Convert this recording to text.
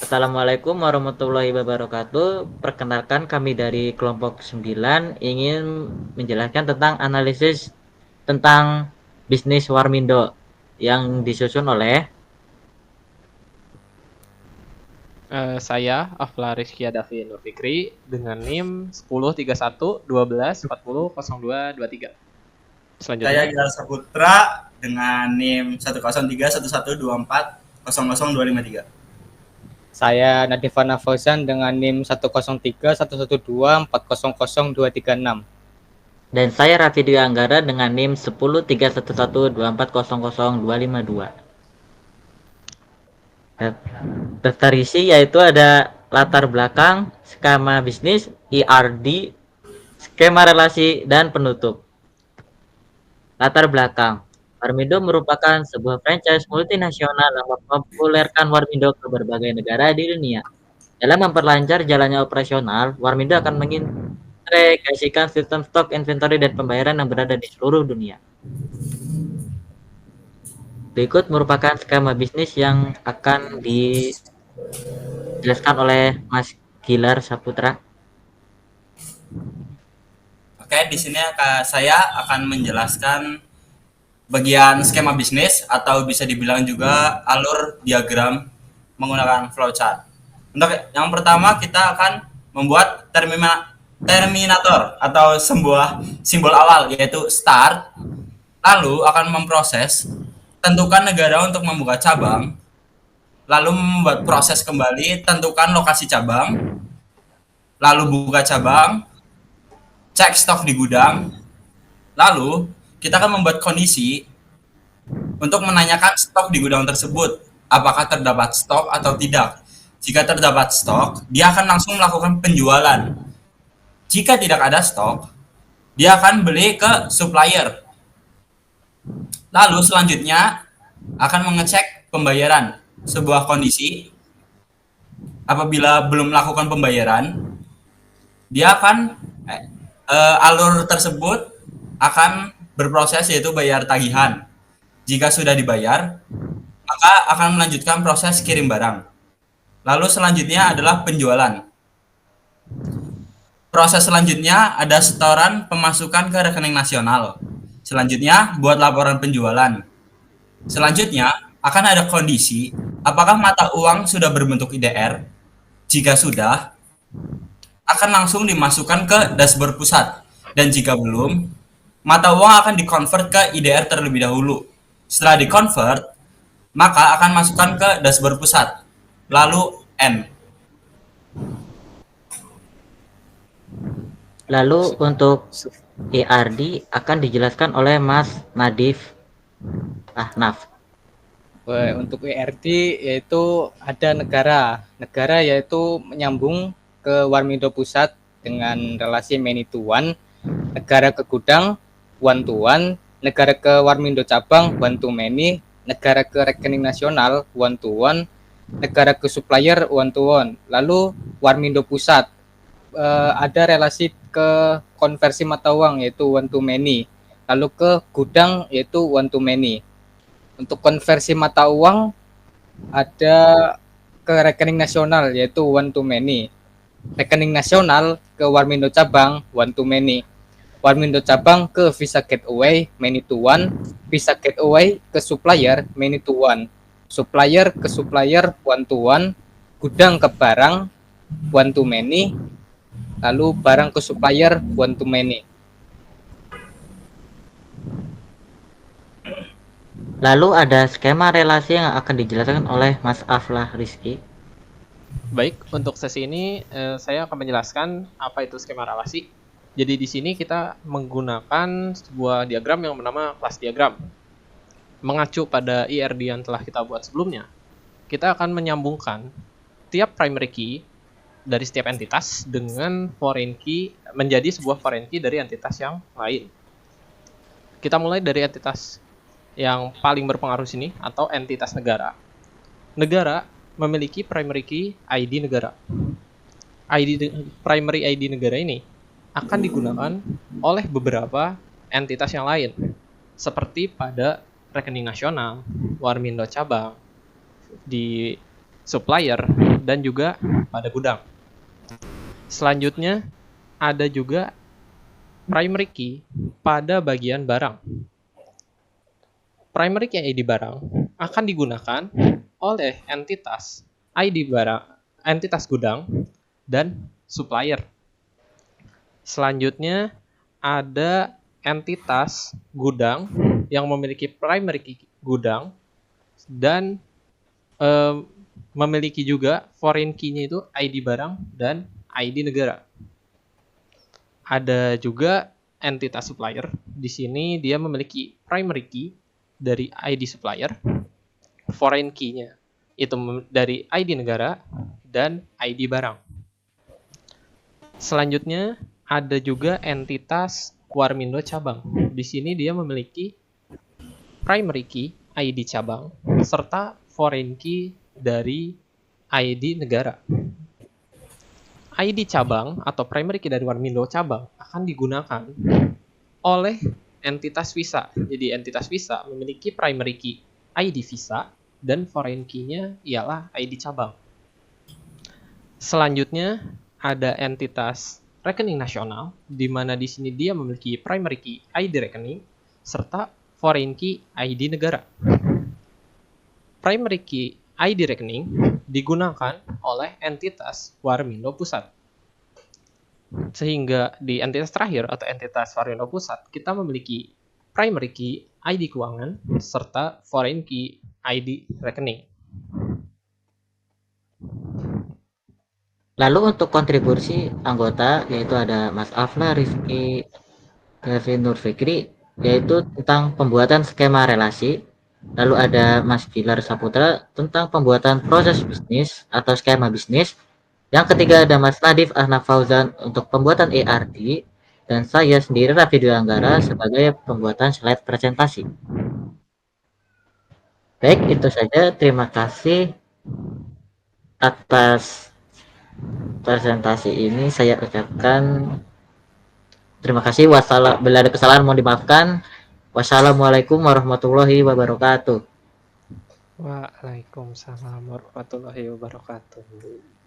Assalamualaikum warahmatullahi wabarakatuh. Perkenalkan kami dari kelompok 9 ingin menjelaskan tentang analisis tentang bisnis Warmindo yang disusun oleh Saya Afla Rizky Adafi Nur Fikri dengan NIM 103112400223. Saya Selanjutnya, Gilar Saputra dengan NIM 1031124000253. Saya Nadifana Fauzan dengan NIM 1031112400236. dan saya Raffi Dwi Anggara dengan NIM 103112400252. Daftar isi yaitu ada latar belakang, skema bisnis, ERD, skema relasi, dan penutup. Latar belakang. Warmindo merupakan sebuah franchise multinasional yang mempopulerkan Warmindo ke berbagai negara di dunia. Dalam memperlancar jalannya operasional, Warmindo akan mengintegrasikan sistem stok, inventory, dan pembayaran yang berada di seluruh dunia. Berikut merupakan skema bisnis yang akan dijelaskan oleh Mas Gilar Saputra. Oke, di sini saya akan menjelaskan bagian skema bisnis atau bisa dibilang juga alur diagram menggunakan flowchart. Untuk yang pertama kita akan membuat terminator atau sebuah simbol awal yaitu start. Lalu akan memproses, tentukan negara untuk membuka cabang, lalu membuat proses kembali, tentukan lokasi cabang, lalu buka cabang, cek stok di gudang, lalu kita akan membuat kondisi untuk menanyakan stok di gudang tersebut, apakah terdapat stok atau tidak. Jika terdapat stok, dia akan langsung melakukan penjualan. Jika tidak ada stok, dia akan beli ke supplier. Lalu selanjutnya akan mengecek pembayaran. Sebuah kondisi apabila belum melakukan pembayaran, dia akan alur tersebut akan berproses yaitu bayar tagihan. Jika sudah dibayar, maka akan melanjutkan proses kirim barang. Lalu selanjutnya adalah penjualan. Proses selanjutnya ada setoran pemasukan ke rekening nasional. Selanjutnya buat laporan penjualan. Selanjutnya akan ada kondisi apakah mata uang sudah berbentuk IDR. Jika sudah, akan langsung dimasukkan ke dashboard pusat. Dan jika belum, mata uang akan dikonvert ke IDR terlebih dahulu. Setelah dikonvert, maka akan masukkan ke dashboard pusat. Lalu N. Lalu untuk ERD akan dijelaskan oleh Mas Nadif Ahnaf. Untuk ERD yaitu ada negara yaitu menyambung ke Warmindo Pusat dengan relasi many to one, negara ke gudang one to one, negara ke Warmindo Cabang one to many, negara ke rekening nasional one to one, negara ke supplier one to one. Lalu Warmindo Pusat ada relasi ke konversi mata uang yaitu one to many, lalu ke gudang yaitu one to many. Untuk konversi mata uang ada ke rekening nasional yaitu one to many, rekening nasional ke Warmindo Cabang one to many, Warmindo Cabang ke Visa Gateway many to one, Visa Gateway ke supplier many to one, supplier ke supplier one to one, gudang ke barang one to many, lalu barang ke supplier one to many. Lalu ada skema relasi yang akan dijelaskan oleh Mas Aflah Rizky. baik, untuk sesi ini saya akan menjelaskan apa itu skema relasi. Jadi di sini kita menggunakan sebuah diagram yang bernama kelas diagram. Mengacu pada ERD yang telah kita buat sebelumnya, kita akan menyambungkan tiap primary key dari setiap entitas dengan foreign key menjadi sebuah foreign key dari entitas yang lain. Kita mulai dari entitas yang paling berpengaruh sini atau entitas negara. Negara memiliki primary key ID negara. Primary ID negara ini akan digunakan oleh beberapa entitas yang lain, seperti pada rekening nasional, Warmindo Cabang, di supplier, dan juga pada gudang. Selanjutnya ada juga primary key pada bagian barang. Primary key ID barang akan digunakan oleh entitas ID barang, entitas gudang, dan supplier. Selanjutnya ada entitas gudang yang memiliki primary key gudang dan memiliki juga foreign key-nya itu ID barang dan ID negara. Ada juga entitas supplier. Di sini dia memiliki primary key dari ID supplier, foreign key-nya itu dari ID negara dan ID barang. Selanjutnya ada juga entitas Warmindo cabang. Di sini dia memiliki primary key ID cabang serta foreign key dari ID negara. ID cabang atau primary key dari Warmindo cabang akan digunakan oleh entitas Visa. Jadi entitas Visa memiliki primary key ID Visa dan foreign key-nya ialah ID cabang. Selanjutnya ada entitas rekening nasional, di mana di sini dia memiliki primary key ID rekening serta foreign key ID negara. Primary key ID rekening digunakan oleh entitas Warmindo Pusat. Sehingga di entitas terakhir atau entitas Warmindo Pusat, kita memiliki primary key ID keuangan serta foreign key ID rekening. Lalu untuk kontribusi anggota yaitu ada Mas Afla, Rifki, Kevin Nur Fikri, yaitu tentang pembuatan skema relasi. Lalu ada Mas Bilar Saputra tentang pembuatan proses bisnis atau skema bisnis. Yang ketiga ada Mas Nadif Ahnaf Fauzan untuk pembuatan ERD. Dan saya sendiri Raffi Dwi Anggara sebagai pembuatan slide presentasi. Baik, itu saja. Terima kasih atas presentasi ini. Saya ucapkan terima kasih. Bila ada kesalahan mohon dimaafkan. Wassalamualaikum warahmatullahi wabarakatuh. Waalaikumsalam warahmatullahi wabarakatuh.